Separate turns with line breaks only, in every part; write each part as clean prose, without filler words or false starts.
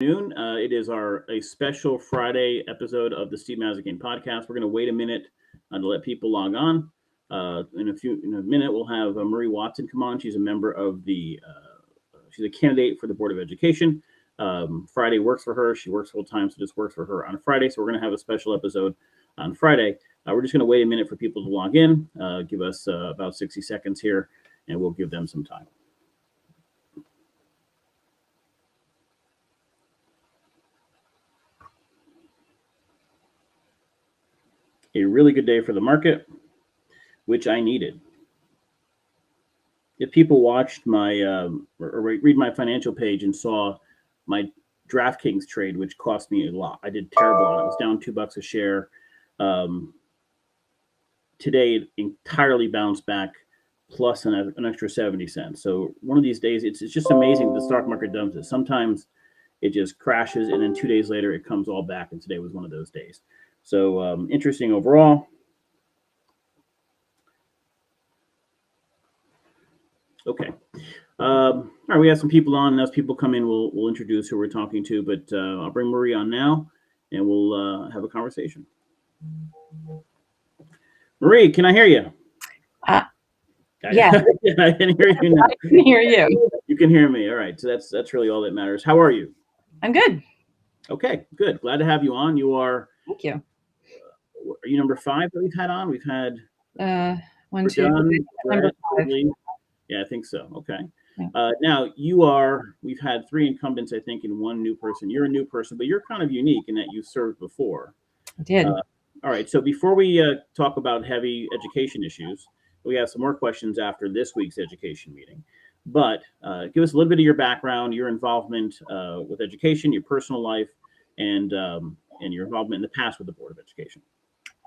Noon. It is a special Friday episode of the Steve Mazzacane podcast. We're going to wait a minute to let people log on. In a minute, we'll have Marie Watson come on. She's a member of she's a candidate for the Board of Education. Friday works for her. She works full time, so this works for her on Friday. So we're going to have a special episode on Friday. We're just going to wait a minute for people to log in. Give us about 60 seconds here, and we'll give them some time. A really good day for the market, which I needed. If people watched my or read my financial page and saw my DraftKings trade, which cost me a lot, I did terrible on it. It was down $2 a share. Today, it entirely bounced back, plus an extra 70 cents. So one of these days, it's just amazing the stock market does this. Sometimes it just crashes, and then 2 days later, it comes all back. And today was one of those days. So interesting overall. Okay. All right, we have some people on, and as people come in, we'll introduce who we're talking to. But I'll bring Marie on now, and we'll have a conversation. Marie, can I hear you?
Yeah.
I can hear you now.
I can hear you.
You can hear me. All right. So that's really all that matters. How are you?
I'm good.
Okay, good. Glad to have you on. You are.
Thank you.
Are you number 5 that we've had on? We've had
1, 2,
number 5. Yeah, I think so. Okay. Yeah. Now we've had 3 incumbents, I think, and 1 new person. You're a new person, but you're kind of unique in that you served before.
I did.
All right. So before we talk about heavy education issues, we have some more questions after this week's education meeting. But give us a little bit of your background, your involvement with education, your personal life, and your involvement in the past with the Board of Education.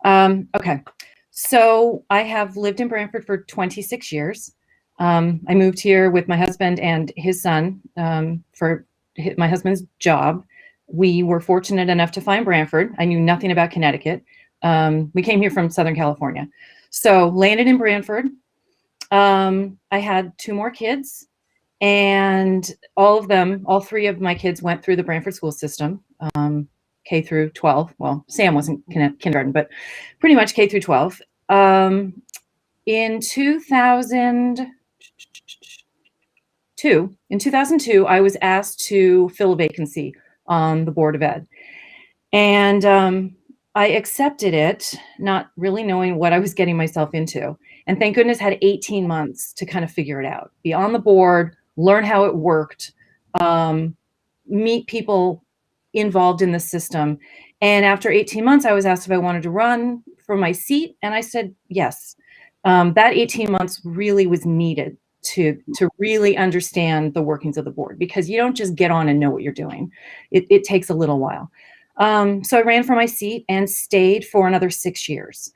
Okay. So I have lived in Brantford for 26 years. I moved here with my husband and his son for my husband's job. We were fortunate enough to find Brantford. I knew nothing about Connecticut. We came here from Southern California. So landed in Brantford. I had 2 more kids, and all 3 of my kids went through the Brantford school system. K through 12. Well, Sam wasn't kindergarten, but pretty much K through 12. In 2002, I was asked to fill a vacancy on the Board of Ed. And I accepted it, not really knowing what I was getting myself into. And thank goodness had 18 months to kind of figure it out, be on the board, learn how it worked, meet people involved in the system. And after 18 months, I was asked if I wanted to run for my seat. And I said, yes. That 18 months really was needed to really understand the workings of the board, because you don't just get on and know what you're doing. It takes a little while. So I ran for my seat and stayed for another 6 years.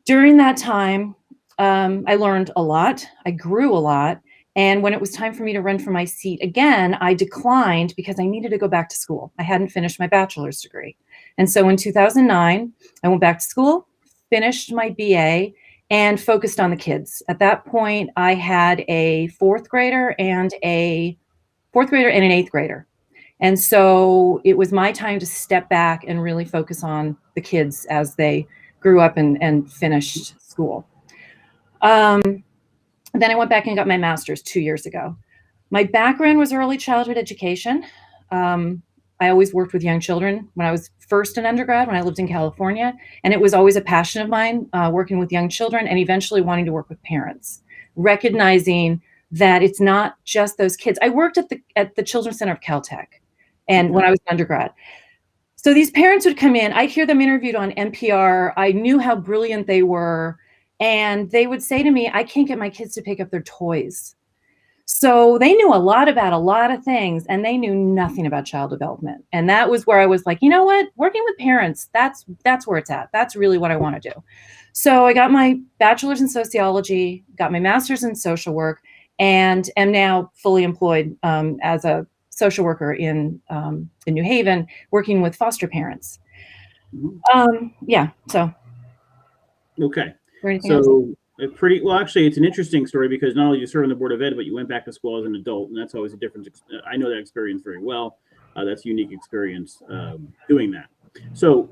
During that time, I learned a lot. I grew a lot. And when it was time for me to run for my seat again, I declined because I needed to go back to school. I hadn't finished my bachelor's degree. And so in 2009, I went back to school, finished my BA, and focused on the kids. At that point, I had a 4th grader and an 8th grader. And so it was my time to step back and really focus on the kids as they grew up and finished school. Then I went back and got my master's 2 years ago. My background was early childhood education. I always worked with young children when I was first an undergrad, when I lived in California. And it was always a passion of mine, working with young children and eventually wanting to work with parents, recognizing that it's not just those kids. I worked at the Children's Center of Caltech, and when I was an undergrad. So these parents would come in, I'd hear them interviewed on NPR. I knew how brilliant they were. And they would say to me, I can't get my kids to pick up their toys. So they knew a lot about a lot of things, and they knew nothing about child development. And that was where I was like, you know what? Working with parents, that's where it's at. That's really what I want to do. So I got my bachelor's in sociology, got my master's in social work, and am now fully employed as a social worker in New Haven, working with foster parents. Yeah. So.
Okay. So actually, it's an interesting story, because not only you serve on the Board of Ed, but you went back to school as an adult, and that's always a difference. I know that experience very well. That's a unique experience doing that. So,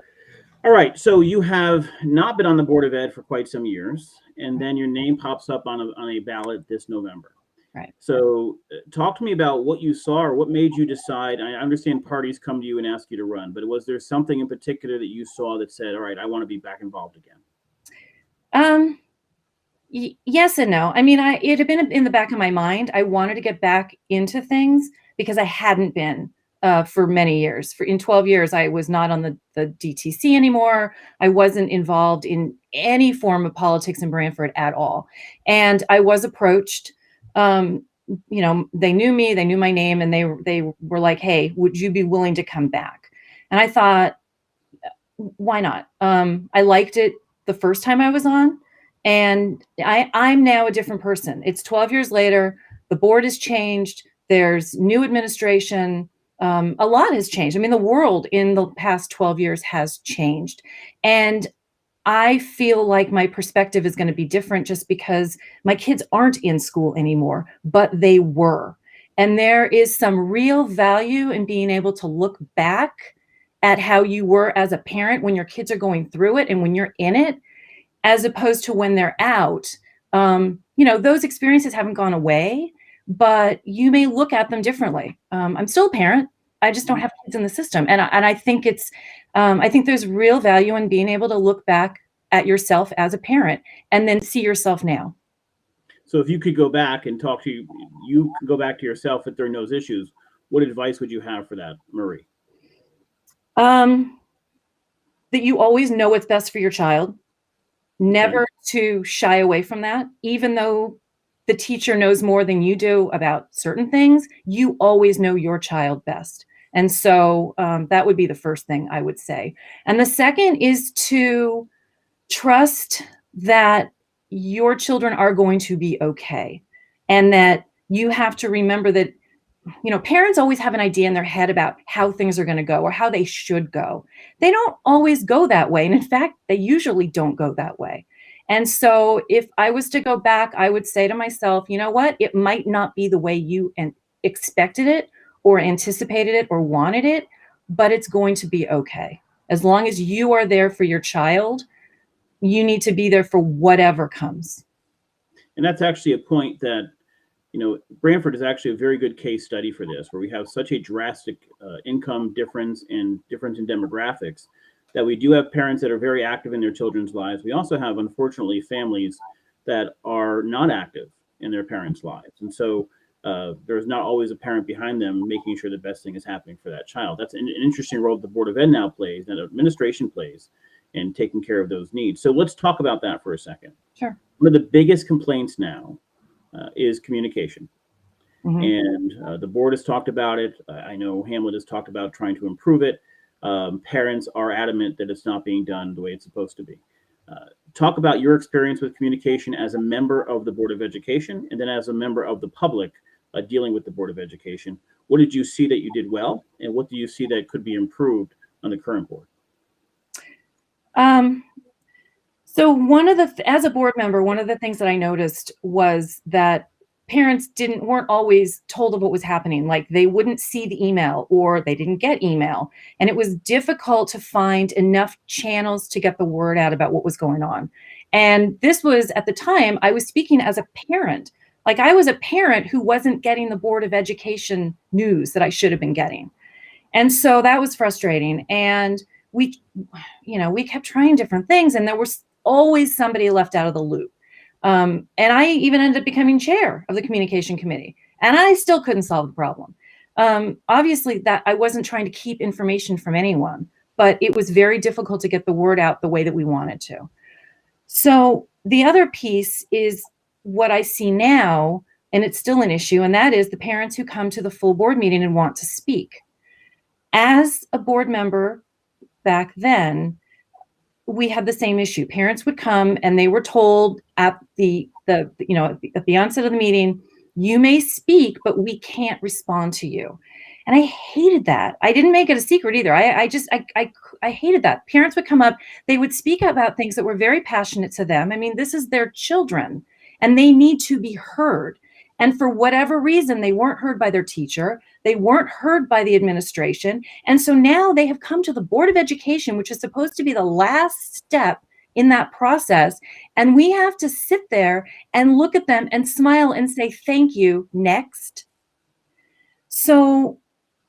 all right. So you have not been on the Board of Ed for quite some years, and then your name pops up on a ballot this November.
Right.
So talk to me about what you saw or what made you decide. I understand parties come to you and ask you to run, but was there something in particular that you saw that said, all right, I want to be back involved again?
Yes and no. I mean, it had been in the back of my mind. I wanted to get back into things because I hadn't been for many years. In 12 years, I was not on the DTC anymore. I wasn't involved in any form of politics in Brantford at all. And I was approached. They knew me, they knew my name, and they were like, "Hey, would you be willing to come back?" And I thought, why not? I liked it the first time I was on. And I'm now a different person. It's 12 years later. The board has changed. There's new administration. A lot has changed. I mean, the world in the past 12 years has changed. And I feel like my perspective is going to be different just because my kids aren't in school anymore, but they were. And there is some real value in being able to look back at how you were as a parent when your kids are going through it and when you're in it, as opposed to when they're out. Those experiences haven't gone away, but you may look at them differently. I'm still a parent. I just don't have kids in the system. And I think I think there's real value in being able to look back at yourself as a parent and then see yourself now.
So if you could go back and talk to you could go back to yourself during those issues, what advice would you have for that, Marie?
That you always know what's best for your child. Never to shy away from that, even though the teacher knows more than you do about certain things, you always know your child best. And so that would be the first thing I would say. And the second is to trust that your children are going to be okay. And that you have to remember that, parents always have an idea in their head about how things are going to go or how they should go. They don't always go that way. And in fact, they usually don't go that way. And so if I was to go back, I would say to myself, you know what? It might not be the way you expected it or anticipated it or wanted it, but it's going to be okay. As long as you are there for your child, you need to be there for whatever comes.
And that's actually a point that, Brantford is actually a very good case study for this, where we have such a drastic income difference and difference in demographics that we do have parents that are very active in their children's lives. We also have, unfortunately, families that are not active in their parents' lives. And so there's not always a parent behind them making sure the best thing is happening for that child. That's an interesting role the Board of Ed now plays, that administration plays, in taking care of those needs. So let's talk about that for a second.
Sure.
One of the biggest complaints now is communication.
Mm-hmm.
And the board has talked about it. I know Hamlet has talked about trying to improve it. Parents are adamant that it's not being done the way it's supposed to be. Talk about your experience with communication as a member of the Board of Education and then as a member of the public dealing with the Board of Education. What did you see that you did well, and what do you see that could be improved on the current board?
So as a board member, one of the things that I noticed was that parents weren't always told of what was happening. Like they wouldn't see the email or they didn't get email. And it was difficult to find enough channels to get the word out about what was going on. And this was, at the time, I was speaking as a parent. Like I was a parent who wasn't getting the Board of Education news that I should have been getting. And so that was frustrating. And we kept trying different things, and there was always somebody left out of the loop. And I even ended up becoming chair of the communication committee, and I still couldn't solve the problem. Obviously, that I wasn't trying to keep information from anyone, but it was very difficult to get the word out the way that we wanted to. So the other piece is what I see now, and it's still an issue, and that is the parents who come to the full board meeting and want to speak. As a board member back then, we had the same issue. Parents would come and they were told at the onset of the meeting, you may speak, but we can't respond to you. And I hated that. I didn't make it a secret either. I hated that. Parents would come up, they would speak about things that were very passionate to them. I mean, this is their children and they need to be heard. And for whatever reason, they weren't heard by their teacher. They weren't heard by the administration. And so now they have come to the Board of Education, which is supposed to be the last step in that process. And we have to sit there and look at them and smile and say, thank you, next. So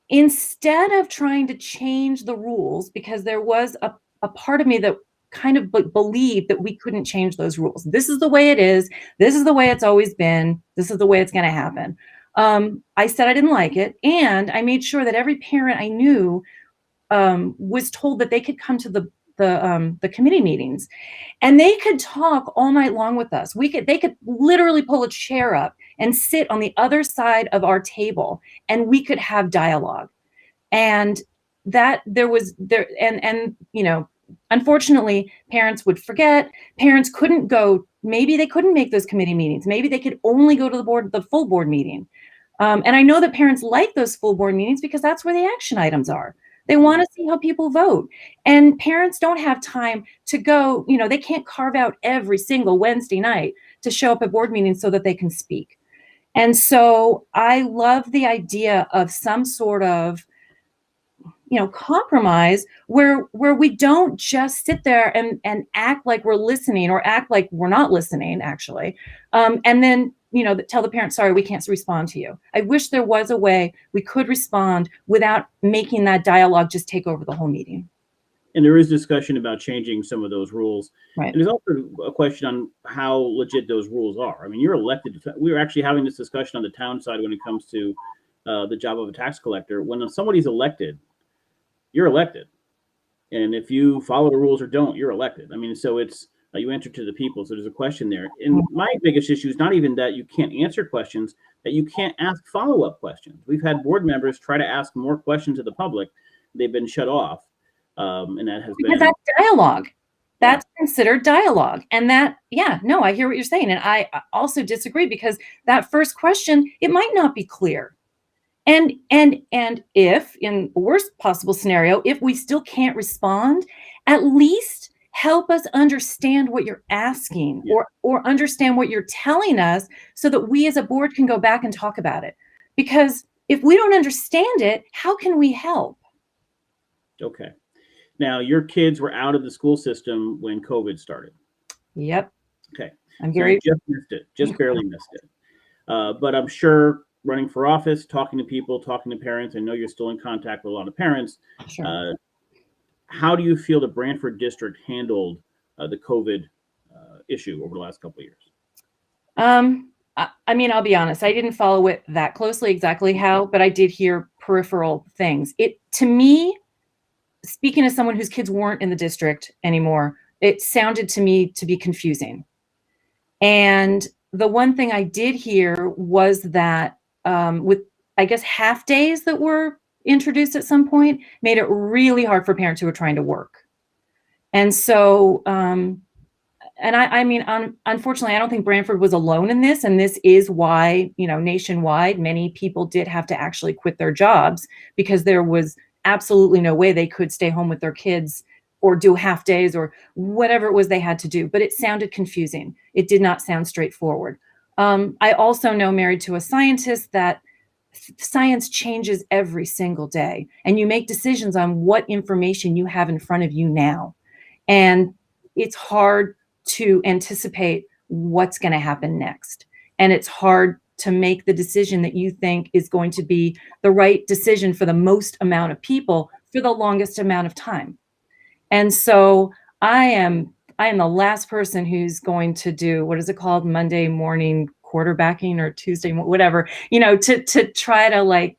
instead of trying to change the rules, because there was a part of me that kind of believed that we couldn't change those rules. This is the way it is. This is the way it's always been. This is the way it's going to happen. I said I didn't like it. And I made sure that every parent I knew was told that they could come to the committee meetings and they could talk all night long with us. They could literally pull a chair up and sit on the other side of our table and we could have dialogue. And that unfortunately, parents would forget. Parents couldn't go. Maybe they couldn't make those committee meetings. Maybe they could only go to the full board meeting. And I know that parents like those full board meetings because that's where the action items are. They want to see how people vote. And parents don't have time to go, they can't carve out every single Wednesday night to show up at board meetings so that they can speak. And so I love the idea of some sort of compromise where we don't just sit there and act like we're listening or act like we're not listening, actually. And then, tell the parent, sorry, we can't respond to you. I wish there was a way we could respond without making that dialogue just take over the whole meeting.
And there is discussion about changing some of those rules.
Right.
And there's also a question on how legit those rules are. I mean, you're elected. We were actually having this discussion on the town side when it comes to the job of a tax collector. When somebody's elected, you're elected. And if you follow the rules or don't, you're elected. I mean, so it's you answer to the people. So there's a question there. And my biggest issue is not even that you can't answer questions, that you can't ask follow-up questions. We've had board members try to ask more questions to the public. They've been shut off. And that has
because that's dialogue. That's considered dialogue. And I hear what you're saying. And I also disagree because that first question, it might not be clear. And if, in the worst possible scenario, if we still can't respond, at least help us understand what you're asking or understand what you're telling us so that we as a board can go back and talk about it. Because if we don't understand it, how can we help?
Okay. Now, your kids were out of the school system when COVID started.
Yep.
Okay.
I
just missed it, just barely missed it. But I'm sure running for office, talking to people, talking to parents, I know you're still in contact with a lot of parents.
Sure.
How do you feel the Brantford district handled the COVID issue over the last couple of years?
I mean, I'll be honest, I didn't follow it that closely exactly how, but I did hear peripheral things. To me, speaking as someone whose kids weren't in the district anymore, it sounded to me to be confusing. And the one thing I did hear was that with, I guess, half days that were introduced at some point, made it really hard for parents who were trying to work. And so, I mean, unfortunately, I don't think Brantford was alone in this. And this is why, nationwide, many people did have to actually quit their jobs because there was absolutely no way they could stay home with their kids or do half days or whatever it was they had to do. But it sounded confusing. It did not sound straightforward. I also know, married to a scientist, that science changes every single day. And you make decisions on what information you have in front of you now. And it's hard to anticipate what's going to happen next. And it's hard to make the decision that you think is going to be the right decision for the most amount of people for the longest amount of time. And so I am the last person who's going to do, what is it called, Monday morning quarterbacking or Tuesday, whatever, to try to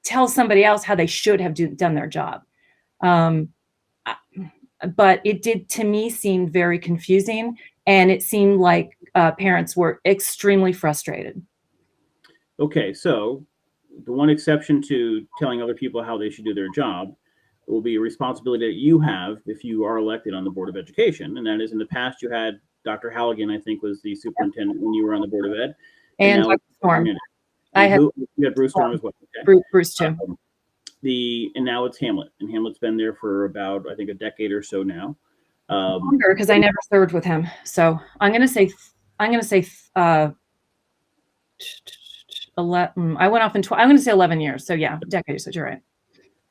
tell somebody else how they should have done their job. But it did, to me, seem very confusing. And it seemed like parents were extremely frustrated.
Okay, so the one exception to telling other people how they should do their job will be a responsibility that you have if you are elected on the Board of Education. And that is, in the past, you had Dr. Halligan, I think, was the superintendent when you were on the Board of Ed.
And Dr. Storm.
You had Bruce Storm as well.
Okay. Bruce too.
And now it's Hamlet, and Hamlet's been there for about, I think, a decade or so now.
Longer, because I never served with him. So I'm going to say I went off in, I'm going to say 11 years. So yeah, decade. So you're right.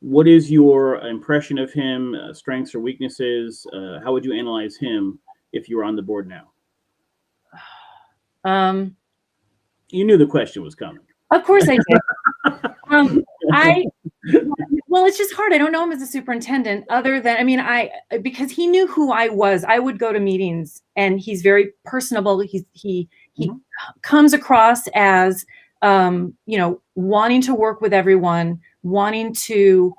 What is your impression of him, strengths or weaknesses? How would you analyze him if you were on the board now? You knew the question was coming.
Of course I did. Well, it's just hard. I don't know him as a superintendent other than, I mean, because he knew who I was. I would go to meetings and he's very personable. He comes across as, wanting to work with everyone, wanting to,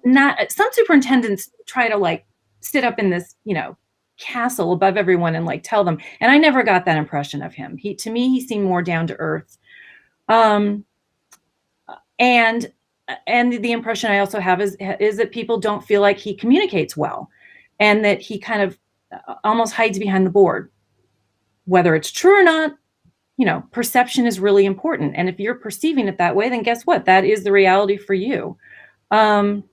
some superintendents try to like sit up in this, castle above everyone and like tell them. And I never got that impression of him. To me, he seemed more down to earth. And the impression I also have is that people don't feel like he communicates well, and that he kind of almost hides behind the board. Whether it's true or not, perception is really important. And if you're perceiving it that way, then guess what? That is the reality for you. And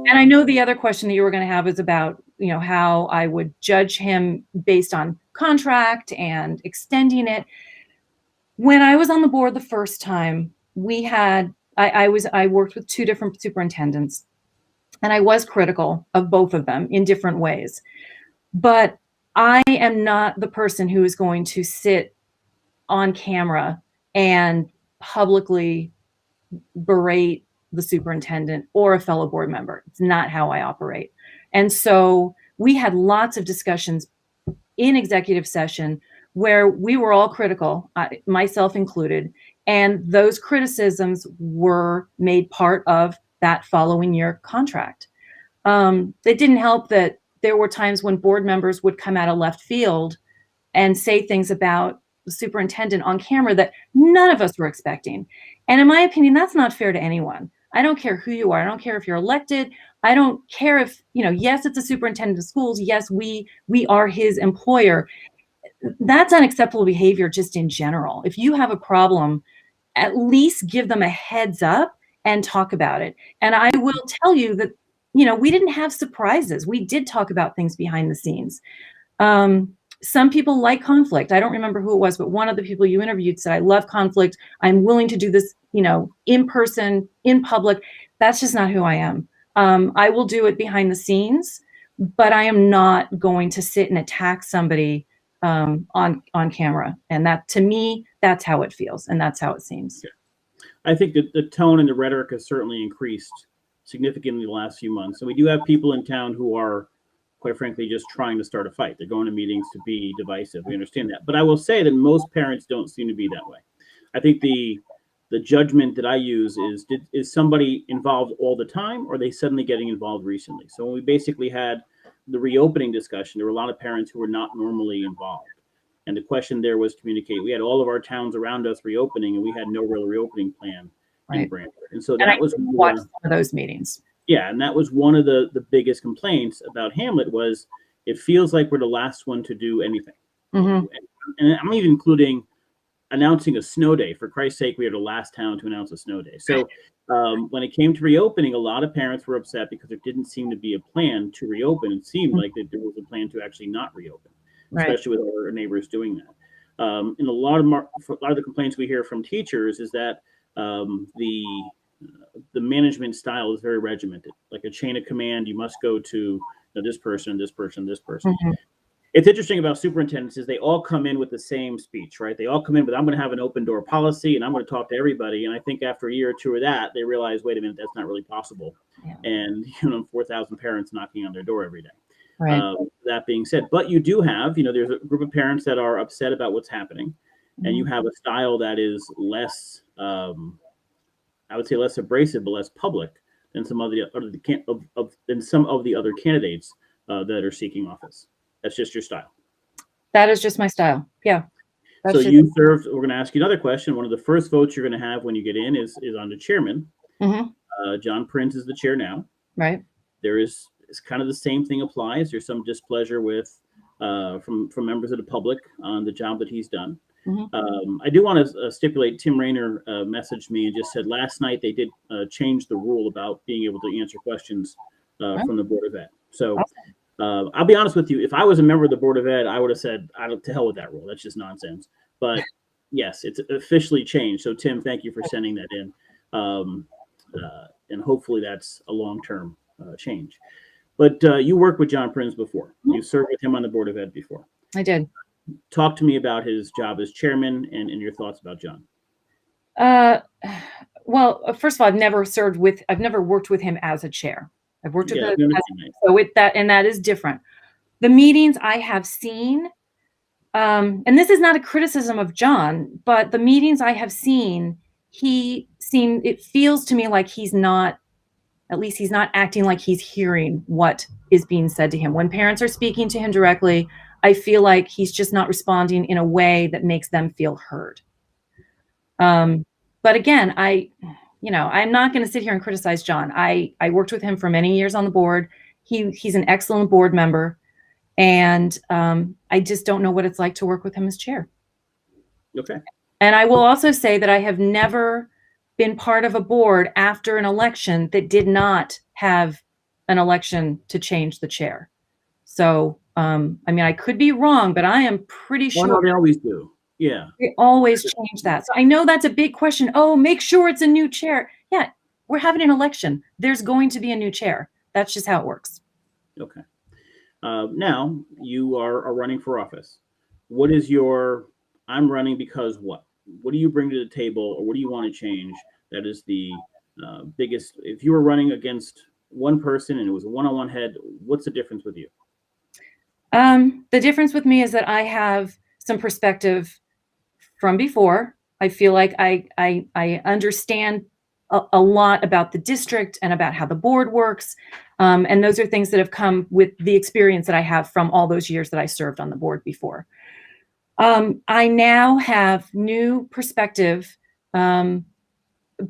I know the other question that you were going to have is about, how I would judge him based on contract and extending it. When I was on the board the first time, I worked with two different superintendents, and I was critical of both of them in different ways. But I am not the person who is going to sit on camera and publicly berate the superintendent or a fellow board member. It's not how I operate. And so we had lots of discussions in executive session where we were all critical, myself included, and those criticisms were made part of that following year contract. It didn't help that there were times when board members would come out of left field and say things about the superintendent on camera that none of us were expecting. And in my opinion, that's not fair to anyone. I don't care who you are. I don't care if you're elected. I don't care if, yes, it's a superintendent of schools. Yes, we are his employer. That's unacceptable behavior just in general. If you have a problem, at least give them a heads up and talk about it. And I will tell you that, we didn't have surprises. We did talk about things behind the scenes. Some people like conflict. I don't remember who it was, but one of the people you interviewed said, I love conflict. I'm willing to do this, in person, in public. That's just not who I am. I will do it behind the scenes, but I am not going to sit and attack somebody on camera. And that, to me, that's how it feels. And that's how it seems.
I think that the tone and the rhetoric has certainly increased significantly the last few months. And we do have people in town who are, quite frankly, just trying to start a fight. They're going to meetings to be divisive. We understand that. But I will say that most parents don't seem to be that way. I think the judgment that I use is somebody involved all the time, or are they suddenly getting involved recently? So when we basically had the reopening discussion, there were a lot of parents who were not normally involved. And the question there was communicate. We had all of our towns around us reopening, and we had no real reopening plan in Brantford. And so that was
watched some of those meetings.
Yeah, and that was one of the biggest complaints about Hamlet was it feels like we're the last one to do anything. Mm-hmm. And I'm even including announcing a snow day. For Christ's sake, we are the last town to announce a snow day. So when it came to reopening, a lot of parents were upset because there didn't seem to be a plan to reopen. It seemed like that there was a plan to actually not reopen, especially with our neighbors doing that. And a lot of the complaints we hear from teachers is that the management style is very regimented, like a chain of command. You must go to this person, this person, this person. Mm-hmm. It's interesting about superintendents is they all come in with the same speech, right? They all come in with, I'm going to have an open door policy and I'm going to talk to everybody. And I think after a year or two of that, they realize, wait a minute, that's not really possible. Yeah. And, 4,000 parents knocking on their door every day. Right. That being said, but you do have, there's a group of parents that are upset about what's happening. Mm-hmm. And you have a style that is less, I would say less abrasive, but less public than some of the other candidates that are seeking office. That's just your style.
That is just my style. Yeah.
So you served. We're going to ask you another question. One of the first votes you're going to have when you get in is on the chairman. Mm-hmm. John Prince is the chair now.
Right.
It's kind of the same thing applies. There's some displeasure with from members of the public on the job that he's done. Mm-hmm. I do want to stipulate, Tim Rayner messaged me and just said last night they did change the rule about being able to answer questions from the Board of Ed. So I'll be honest with you. If I was a member of the Board of Ed, I would have said, to hell with that rule. That's just nonsense. But Yes, it's officially changed. So Tim, thank you for sending that in. Um, and hopefully that's a long-term change. But you worked with John Prinz before. You served with him on the Board of Ed before.
I did.
Talk to me about his job as chairman and your thoughts about John.
Well, first of all, I've never worked with him as a chair. I've worked with him that is different. The meetings I have seen, and this is not a criticism of John, but the meetings I have seen, it feels to me like he's not acting like he's hearing what is being said to him. When parents are speaking to him directly, I feel like he's just not responding in a way that makes them feel heard. But again, I'm not going to sit here and criticize John. I worked with him for many years on the board. He's an excellent board member. And I just don't know what it's like to work with him as chair.
Okay.
And I will also say that I have never been part of a board after an election that did not have an election to change the chair. So, I could be wrong, but I am pretty sure.
Well, they always do. Yeah.
They always change that. So I know that's a big question. Oh, make sure it's a new chair. Yeah, we're having an election. There's going to be a new chair. That's just how it works.
Okay. Now you are running for office. What is your, I'm running because what? What do you bring to the table, or what do you want to change? That is the biggest, if you were running against one person and it was a one-on-one head, what's the difference with you?
The difference with me is that I have some perspective from before. I feel like I understand a lot about the district and about how the board works. And those are things that have come with the experience that I have from all those years that I served on the board before. I now have new perspective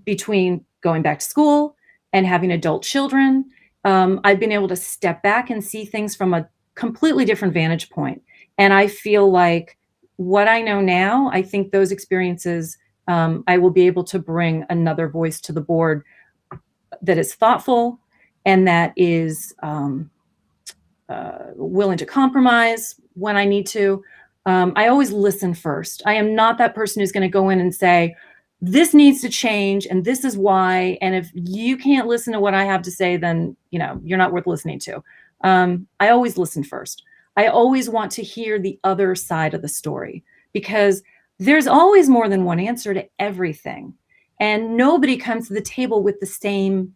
between going back to school and having adult children. I've been able to step back and see things from a completely different vantage point. And I feel like what I know now, I think those experiences, I will be able to bring another voice to the board that is thoughtful and that is willing to compromise when I need to. I always listen first. I am not that person who's going to go in and say, this needs to change and this is why. And if you can't listen to what I have to say, then you're not worth listening to. I always listen first. I always want to hear the other side of the story, because there's always more than one answer to everything. And nobody comes to the table with the same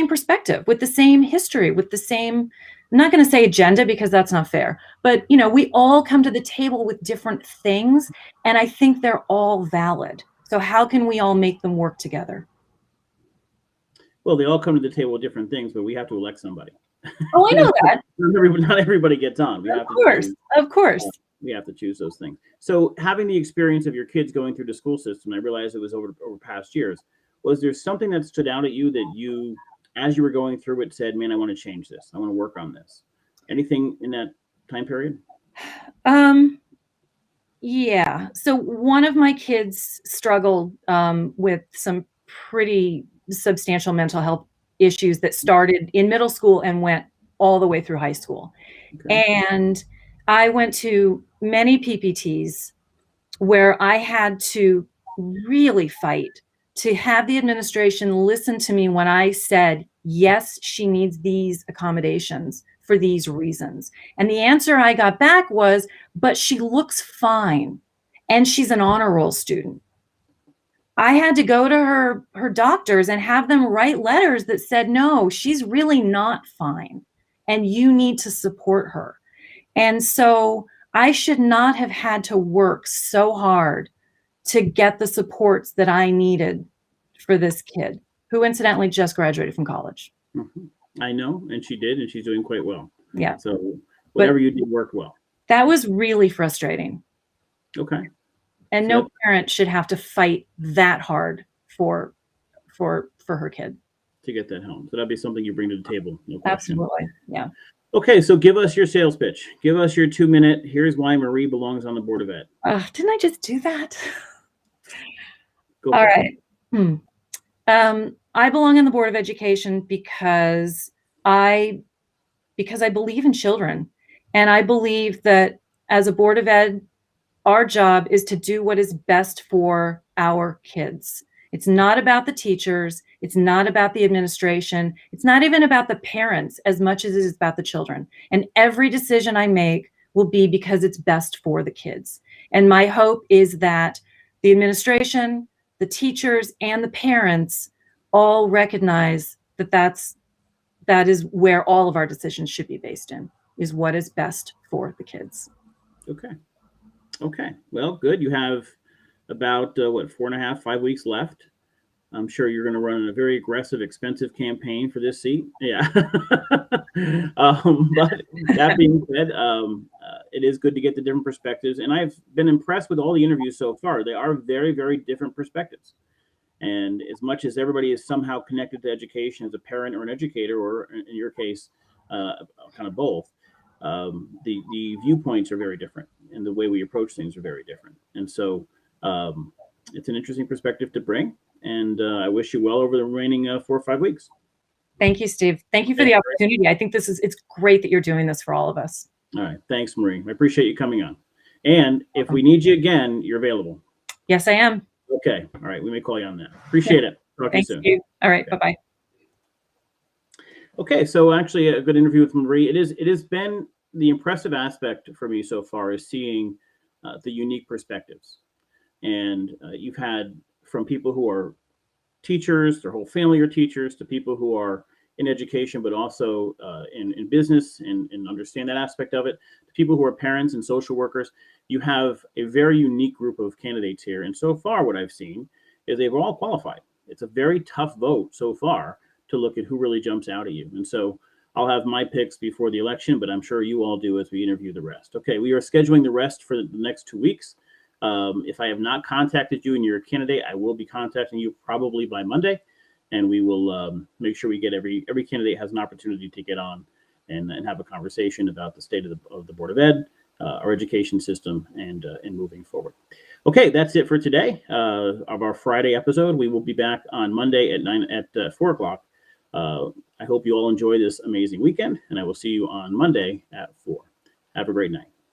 perspective, with the same history, with the same, I'm not going to say agenda because that's not fair, but we all come to the table with different things. And I think they're all valid. So how can we all make them work together?
Well, they all come to the table with different things, but we have to elect somebody.
Oh, I know that.
Not everybody gets on.
Of course.
We have to choose those things. So having the experience of your kids going through the school system, I realized it was over past years. Was there something that stood out at you that you, as you were going through it, said, man, I want to change this. I want to work on this. Anything in that time period?
Yeah. So one of my kids struggled with some pretty substantial mental health issues that started in middle school and went all the way through high school. Okay. And I went to many PPTs where I had to really fight to have the administration listen to me when I said, yes, she needs these accommodations for these reasons. And the answer I got back was, but she looks fine and she's an honor roll student. I had to go to her doctors and have them write letters that said, no, she's really not fine and you need to support her. And so I should not have had to work so hard to get the supports that I needed for this kid, who incidentally just graduated from college.
Mm-hmm. I know, and she did, and she's doing quite well.
Yeah.
So whatever you did worked well.
That was really frustrating.
Okay.
And no parent should have to fight that hard for her kid.
To get that home. So that'd be something you bring to the table. No question.
Absolutely. Yeah.
Okay, so give us your sales pitch. Give us your 2-minute. Here's why Marie belongs on the Board of Ed.
Didn't I just do that? All right. I belong on the Board of Education because I believe in children. And I believe that as a Board of Ed, our job is to do what is best for our kids. It's not about the teachers. It's not about the administration. It's not even about the parents as much as it is about the children. And every decision I make will be because it's best for the kids. And my hope is that the administration, the teachers, and the parents all recognize that that is where all of our decisions should be based in, is what is best for the kids.
Okay. Well, good. You have about 4.5, 5 weeks left. I'm sure you're going to run a very aggressive, expensive campaign for this seat. Yeah. But that being said, it is good to get the different perspectives. And I've been impressed with all the interviews so far. They are very, very different perspectives. And as much as everybody is somehow connected to education as a parent or an educator, or in your case, kind of both, the viewpoints are very different, and the way we approach things are very different. And so it's an interesting perspective to bring. And I wish you well over the remaining 4 or 5 weeks.
Thank you, Steve. Thank you for the opportunity. I think it's great that you're doing this for all of us.
All right. Thanks, Marie. I appreciate you coming on. And if we need you again, you're available.
Yes, I am.
Okay. All right. We may call you on that. Appreciate it. Talk to you soon.
You. All right.
Okay.
Bye-bye.
Okay. So actually a good interview with Marie. It has been the impressive aspect for me so far is seeing the unique perspectives. And you've had from people who are teachers, their whole family are teachers, to people who are in education, but also in business and understand that aspect of it, to people who are parents and social workers. You have a very unique group of candidates here. And so far, what I've seen is they've all qualified. It's a very tough vote so far to look at who really jumps out at you. And so I'll have my picks before the election, but I'm sure you all do as we interview the rest. Okay, we are scheduling the rest for the next 2 weeks. If I have not contacted you and you're a candidate, I will be contacting you probably by Monday, and we will make sure we get every candidate has an opportunity to get on and have a conversation about the state of the Board of Ed, our education system, and moving forward. Okay, that's it for today of our Friday episode. We will be back on Monday at 4 o'clock. I hope you all enjoy this amazing weekend, and I will see you on Monday at 4. Have a great night.